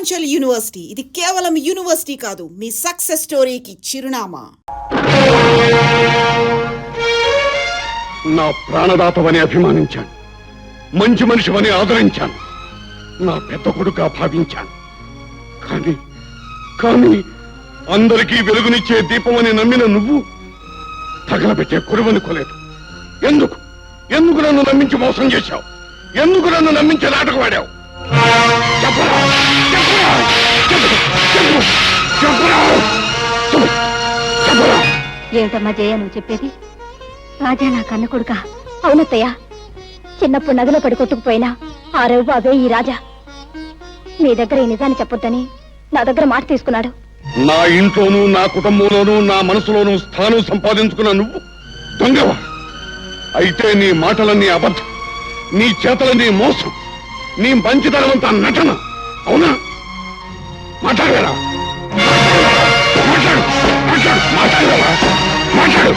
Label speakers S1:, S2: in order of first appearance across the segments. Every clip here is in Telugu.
S1: పూర్వాంచల్ యూనివర్సిటీ ఇది కేవలం యూనివర్సిటీ కాదు, మీ సక్సెస్ స్టోరీకి చిరునామా.
S2: నా ప్రాణదాతవని అభిమానించాను, మంచి మనిషివని ఆదరించాను, నా పెద్ద కొడుకుగా భావించాను. కానీ కానీ అందరికీ వెలుగునిచ్చే దీపమని నమ్మిన నువ్వు తగలబెట్టే కురువనుకోలేదు. ఎందుకు ఎందుకు నన్ను నమ్మించి మోసం చేశావు? ఎందుకు నన్ను నమ్మించి నాటకవాడావు? చెప్పరా చెప్పరా చెప్పరా చెప్పరా.
S3: ఏమిటమ్మా జయ నువ్వు చెప్పేది? రాజా నా కన్న కొడుక? అవునత్తయ్య, చిన్నప్పుడు నదిలో పడి కొట్టుకుపోయినా ఆ రవి బాబే ఈ రాజా. మీ దగ్గర ఈ నిజాన్ని చెప్పొద్దని నా దగ్గర మాట తీసుకున్నాడు.
S2: నా ఇంట్లోనూ నా కుటుంబంలోనూ నా మనసులోనూ స్థానం సంపాదించుకున్న నువ్వు దొంగవా? అయితే నీ మాటలన్నీ అబద్ధం, నీ చేతలన్నీ మోసం, నీ మంచితనమంతా నటన, అవునా? మాట్లాడరా మాట్లాడు మాట్లాడు మాట్లాడరా మాట్లాడు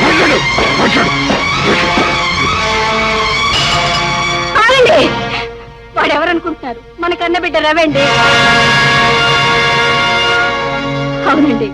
S2: మాట్లాడు మాట్లాడు.
S3: వాడెవరనుకుంటున్నారు? మన కన్న బిడ్డ రవండి. అవునండి,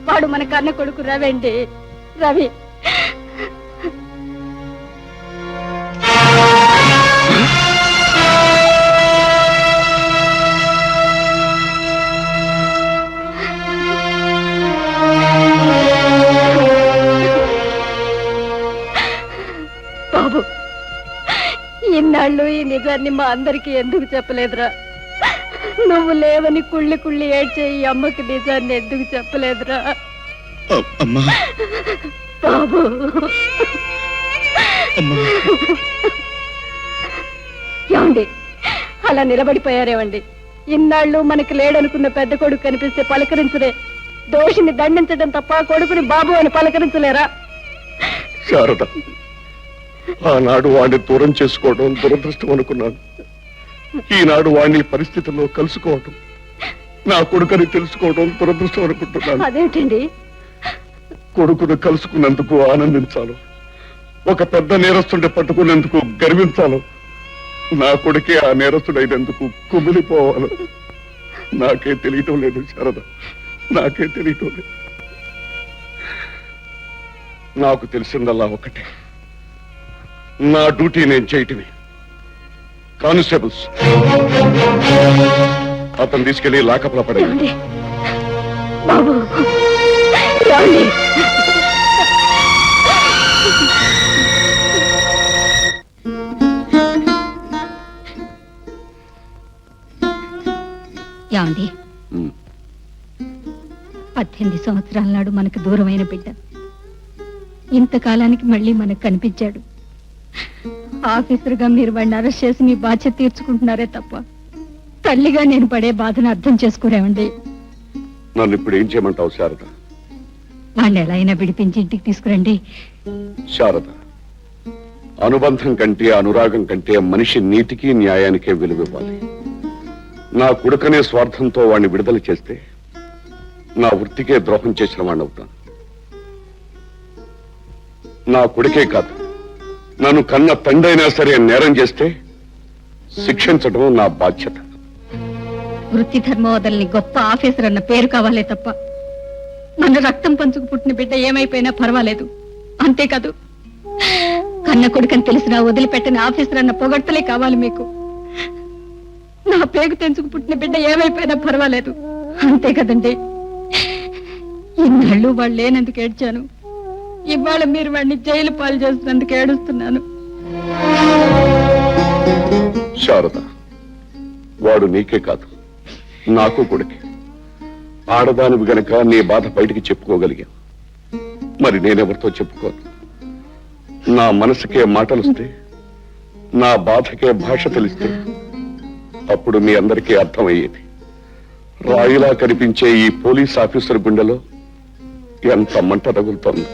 S3: వాడు మన కన్న కొడుకు రవండి, రవి. బాబు, ఇన్నాళ్ళు ఈ నిజాన్ని మా అందరికి ఎందుకు చెప్పలేదురా? నువ్వు లేవని కుళ్ళి కుళ్ళి ఏడ్చే ఈ అమ్మకి నిజాన్ని ఎందుకు చెప్పలేదురా బాబు? ఏమండి అలా నిలబడిపోయారేవండి? ఇన్నాళ్ళు మనకి లేడనుకున్న పెద్ద కొడుకు కనిపిస్తే పలకరించలే, దోషిని దండించడం తప్ప కొడుకుని బాబు అని పలకరించలేరా?
S2: శారద, ఆనాడు వాడిని దూరం చేసుకోవడం దురదృష్టం అనుకున్నాను. ఈనాడు వాడిని పరిస్థితుల్లో కలుసుకోవడం, నా కొడుకుని తెలుసుకోవడం దురదృష్టం అనుకుంటున్నాను.
S3: అదేంటండి?
S2: కొడుకును కలుసుకున్నందుకు ఆనందించాలో, ఒక పెద్ద నేరస్తుడిని పట్టుకునేందుకు గర్వించాలో, నా కొడుకే ఆ నేరస్తుడైనందుకు కుమిలిపోవాలో నాకే తెలియటం లేదు శారద, నాకే తెలియటం లేదు. నాకు తెలిసిందల్లా ఒకటే, నా డ్యూటీ నేను చేయటమే. కానిస్టేబుల్స్, అతను తీసుకెళ్లి లాకప్లో పడండి.
S3: బాబు ఏమండి, 18 సంవత్సరాల నాడు మనకు దూరమైన బిడ్డ ఇంతకాలానికి మళ్ళీ మనకు కనిపించాడు. ఆఫీసర్గా మీరు వాడిని అరెస్ట్ చేసి మీ బాధ్యత తీర్చుకుంటున్నారే తప్ప తల్లిగా నేను పడే బాధను అర్థం చేసుకోరేమండి.
S2: నన్ను ఇప్పుడు ఏం చేయమంటావు శారద?
S3: వాడిని ఎలా అయినా విడిపించి ఇంటికి తీసుకురండి.
S2: శారద, అనుబంధం కంటే అనురాగం కంటే మనిషి నీతికి న్యాయానికే విలువివ్వాలి. నా కొడుకనే స్వార్థంతో వాడిని విడుదల చేస్తే నా వృత్తికే ద్రోహం చేసిన వాడిని అవుతాను. నా కొడుకే కాదు, నన్ను కన్న తండ్రైనా సరే నేరం చేస్తే శిక్షించడం నా బాధ్యత.
S3: వృత్తి ధర్మవదల్ని గొప్ప ఆఫీసర్ అన్న పేరు కావాలే తప్ప మన రక్తం పంచుకు పుట్టిన బిడ్డ ఏమైపోయినా పర్వాలేదు, అంతేకాదు కన్న కొడుకని తెలిసినా వదిలిపెట్టని ఆఫీసర్ అన్న పొగడ్తలే కావాలి మీకు. నా పేగు తెంచుకు పుట్టిన బిడ్డ ఏమైపోయినా పర్వాలేదు, అంతే కదండి. ఇన్నాళ్ళు వాళ్ళు లేనందుకు ఏడ్చాను, ఇవాళ మీరు వాడిని జైలు పాలు చేస్తున్నందుకు ఏడుస్తున్నాను.
S2: శారద, వాడు నీకే కాదు నాకు కొడుకే. ఆడదానివి గనక నీ బాధ బయటికి చెప్పుకోగలిగా, మరి నేనెవరితో చెప్పుకోను. నా మనసుకే మాటలుస్తే, నా బాధకే భాష తెలిస్తే అప్పుడు మీ అందరికీ అర్థమయ్యేది. రాయిలా కనిపించే ఈ పోలీస్ ఆఫీసర్ గుండెలో ఎంత మంట తగులుతోంది.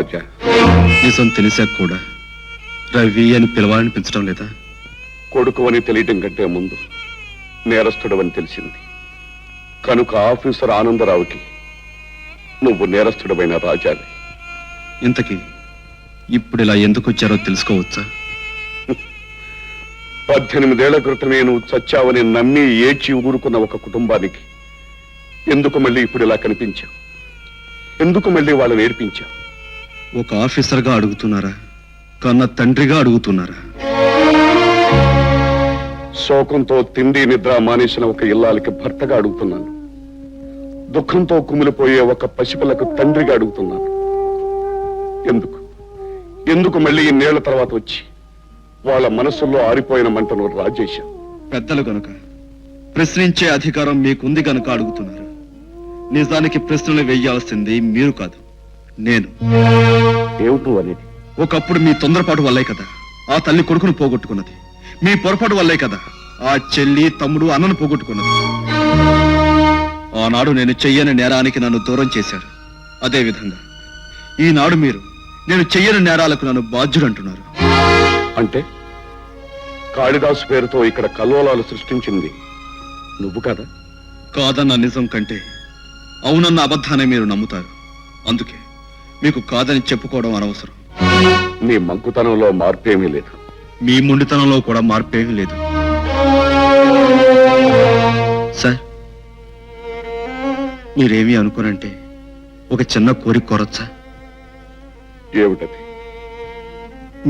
S2: రాజా,
S4: నిజం తెలిసాక కూడా రవి అని పిలవాలనిపించడం లేదా?
S2: కొడుకు అని తెలియటం కంటే ముందు నేరస్తుడు అని తెలిసింది కనుక ఆఫీసర్ ఆనందరావుకి నువ్వు నేరస్తుడమైన రాజావి.
S4: ఇంతకీ ఇప్పుడు ఇలా ఎందుకు వచ్చారో తెలుసుకోవచ్చా?
S2: 18 ఏళ్ల క్రితమే నువ్వు చచ్చావని నమ్మి ఏడ్చి ఊరుకున్న ఒక కుటుంబానికి ఎందుకు మళ్ళీ ఇప్పుడు ఇలా కనిపించావు? ఎందుకు మళ్ళీ వాళ్ళని ఏడ్పించావు?
S4: ఒక ఆఫీసర్గా అడుగుతున్నారా, కన్న తండ్రిగా అడుగుతున్నారా?
S2: శోకంతో తిండి నిద్ర మానేసిన ఒక ఇల్లాలకి భర్తగా అడుగుతున్నాను. దుఃఖంతో కుమిలిపోయే ఒక పసిపిల్లకు తండ్రిగా అడుగుతున్నాను. ఎందుకు ఎందుకు మళ్ళీ ఇన్నేళ్ల తర్వాత వచ్చి వాళ్ళ మనసుల్లో ఆరిపోయిన మంటను రాజేశావు?
S4: పెద్దలు గనుక, ప్రశ్నించే అధికారం మీకుంది గనుక అడుగుతున్నారు. నిజానికి ప్రశ్నలు వేయాల్సింది మీరు కాదు, నేను.
S2: ఏమిటో అనేది?
S4: ఒకప్పుడు మీ తొందరపాటు వల్లే కదా ఆ తల్లి కొడుకును పోగొట్టుకున్నది. మీ పొరపాటు వల్లే కదా ఆ చెల్లి తమ్ముడు అన్నను పోగొట్టుకున్నది. ఆనాడు నేను చెయ్యని నేరానికి నన్ను దూరం చేశారు. అదే విధంగా ఈనాడు మీరు నేను చెయ్యని నేరాలకు నన్ను బాధ్యుడంటున్నారు.
S2: అంటే కాళిదాసు పేరుతో ఇక్కడ కల్లోలాలు సృష్టించింది నువ్వు కదా?
S4: కాదన్న నిజం కంటే అవునన్న అబద్ధాన్ని మీరు నమ్ముతారు. అందుకే మీకు కాదని చెప్పుకోవడం అనవసరం.
S2: నీ మంకుతనంలో మార్పేమీ లేదు.
S4: మీ మొండితనంలో కూడా మార్పేమీ లేదు. సార్, మీరేమీ అనుకోనంటే ఒక చిన్న కోరిక కోరొచ్చా?
S2: ఏమిటది?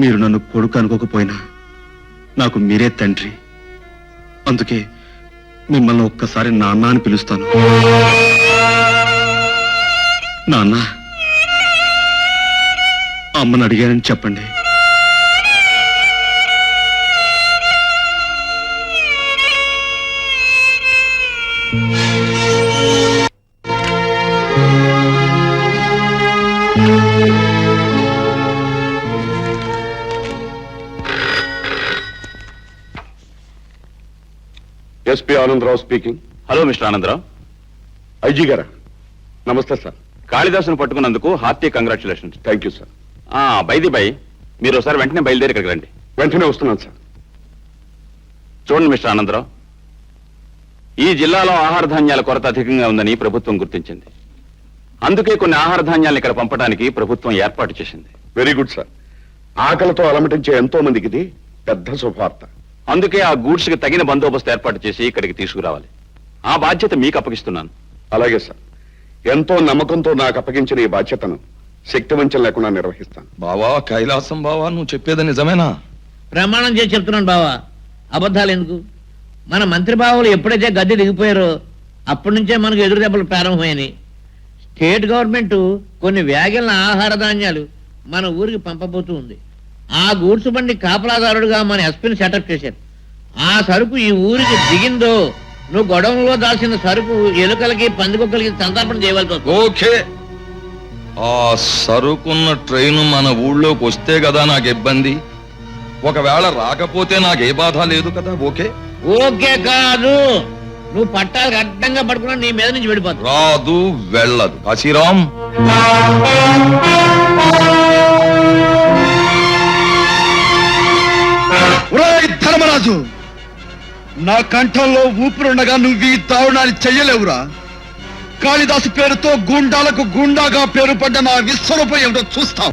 S4: మీరు నన్ను కొడుకు అనుకోకపోయినా నాకు మీరే తండ్రి. అందుకే మిమ్మల్ని ఒక్కసారి నాన్న అని పిలుస్తాను. నాన్న, అమ్మని అడిగానని చెప్పండి.
S2: SP Anandarao speaking.
S5: Hello mister Anandarao.
S2: IG గారా? నమస్తే సార్.
S5: కాళిదాసును పట్టుకున్నందుకు hearty congratulations.
S2: Thank you sir.
S5: By the way, మీరు ఒకసారి వెంటనే బయలుదేరి ఇక్కడికి రండి.
S2: వెంటనే వస్తున్నాను సార్.
S5: చూడండి మిస్టర్ ఆనందరావు, ఈ జిల్లాలో ఆహార ధాన్యాల కొరత అధికంగా ఉందని ప్రభుత్వం గుర్తించింది. అందుకే కొన్ని ఆహార ధాన్యాలను ఇక్కడ పంపడానికి ప్రభుత్వం ఏర్పాటు చేసింది.
S2: Very good sir. ఆకలితో అలమటించే ఎంతో మందికి ఇది పెద్ద శుభవార్త.
S5: అందుకే ఆ గూడ్స్ కి తగిన బందోబస్తు ఏర్పాటు చేసి ఇక్కడికి తీసుకురావాలి. ఆ బాధ్యత మీకు అప్పగిస్తున్నాను.
S2: అలాగే సార్. ఎంతో నమ్మకంతో నాకు అప్పగించిన ఈ బాధ్యతను శక్తివంచన లేకుండా నిర్వహిస్తాను.
S6: బావా, కైలాసం బావా, నువ్వు చెప్పేది నిజమేనా?
S7: ప్రమాణం చేసి చెప్తున్నాను బావా, అబద్ధాలు ఎందుకు? మన మంత్రి బావులు ఎప్పుడైతే గద్దె దిగిపోయారో అప్పటి నుంచే మనకు ఎదురు దెబ్బలు ప్రారంభమైనాయి. స్టేట్ గవర్నమెంట్ కొన్ని వ్యాగిలిన ఆహార ధాన్యాలు మన ఊరికి పంపబోతూ ఉంది. ఆ గూడ్స్ బండి కాపలాదారుడుగా మన ఎస్పీని సెటప్ చేశారు. ఆ సరుకు ఈ ఊరికి దిగిందో నువ్వు గొడవలో దాల్చిన సరుకు ఎలుకలకి పందికొక్కలకి సంతాపన చేయవలసి వస్తుంది.
S6: ఓకే, ఆ సరుకున్న ట్రైన్ మన ఊళ్ళోకి వస్తే కదా నాకు ఇబ్బంది. ఒకవేళ రాకపోతే నాకు ఏ బాధ లేదు కదా. ఓకే
S7: ఓకే కాదు, నువ్వు పట్టాలకు అడ్డంగా పడుకున్నా నీ మీద నుంచి వెళ్ళిపోతావు.
S6: రాదు, వెళ్ళదు. కాశీరాం,
S4: ఒరేయ్ ధర్మరాజు, నా కంఠంలో ఊపిరుండగా నువ్వు ఈ దారుణాన్ని చెయ్యలేవురా. కాళిదాసు పేరుతో గుండాలకు గుండాగా పేరు పడ్డ నా విశ్వరూపం ఏమిటో చూస్తాం.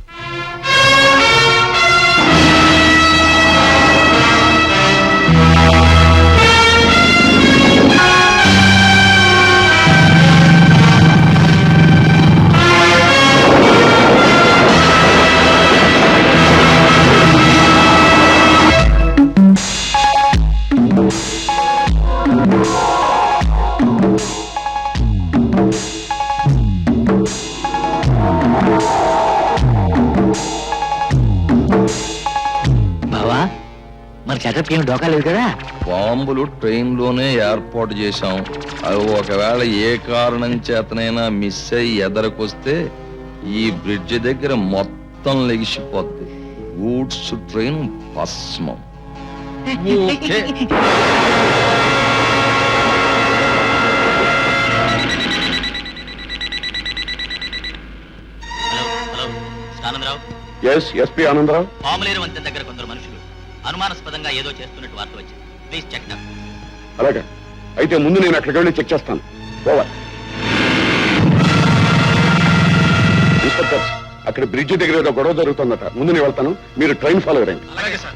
S7: బావా, మన సెటప్ ఏమి డోకా లేదు కదా?
S6: బాంబులు ట్రైన్ లోనే ఏర్పాటు చేశాం. అవి ఒకవేళ ఏ కారణం చేతనైనా మిస్ అయ్యి ఎదరకొస్తే ఈ బ్రిడ్జ్ దగ్గర మొత్తం లెగిసిపోద్ది. గూడ్స్ ట్రైన్ భస్మం. Okay.
S2: S SP Anandarao.
S8: Pamuleru వంతెన దగ్గర కొందరు మనుషులు అనుమానాస్పదంగా ఏదో చేస్తున్నట్టు వార్త వచ్చింది. Please check it.
S2: అలాగే అయితే ముందు నేను అక్కడికి వెళ్ళి చెక్ చేస్తాను. ఓవర్. ఇన్స్పెక్టర్స్, అక్కడ బ్రిడ్జి దగ్గర ఏదో గొడవ జరుగుతుందట. ముందు నేను వెళ్తాను, మీరు ట్రైన్ ఫాలో అవ్వండి.
S8: అలాగే సార్.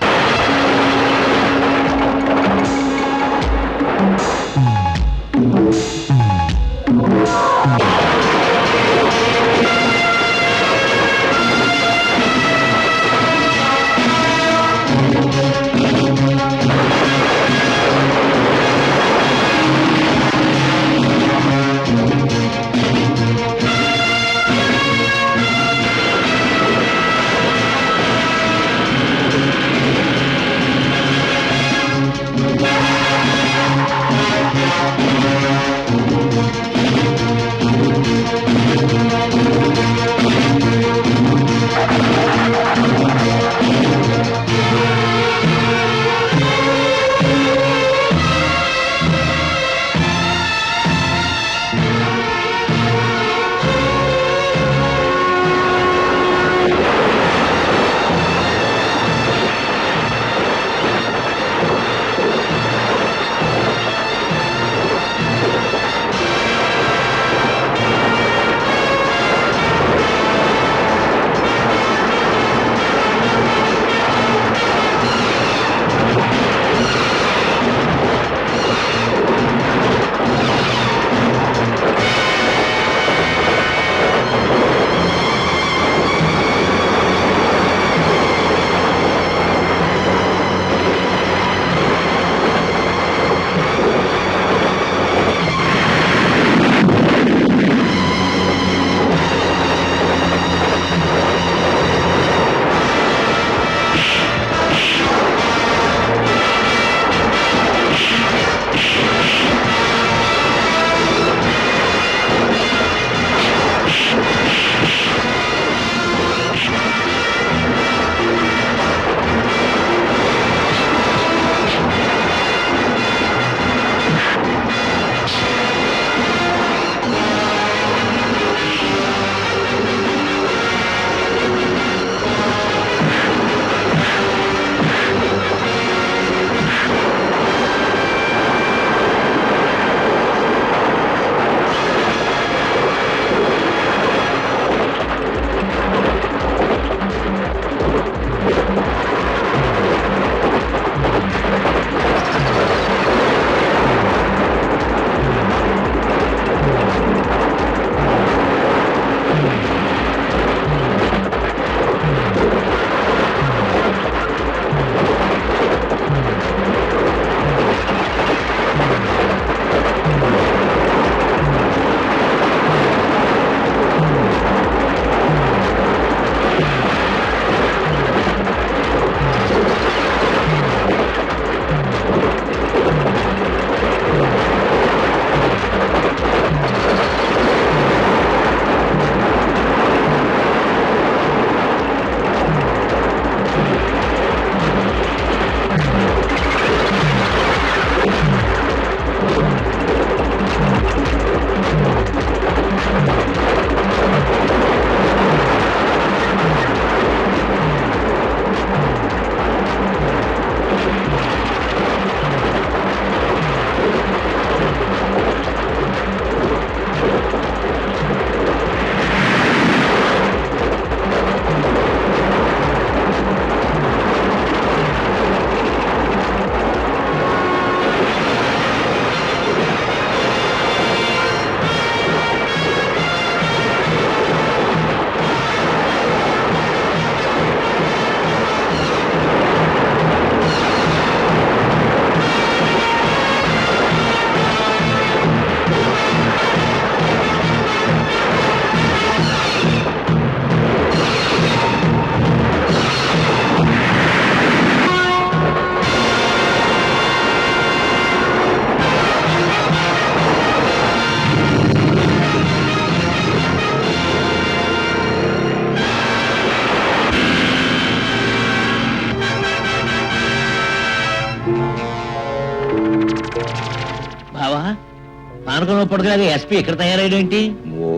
S7: అనుకున్నప్పటికీ ఎస్పీ ఇక్కడ తయారయ్యేంటి?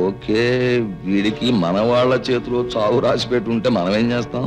S6: ఓకే, వీడికి మన వాళ్ళ చేతిలో చావు రాసి పెట్టుంటే మనం ఏం చేస్తాం?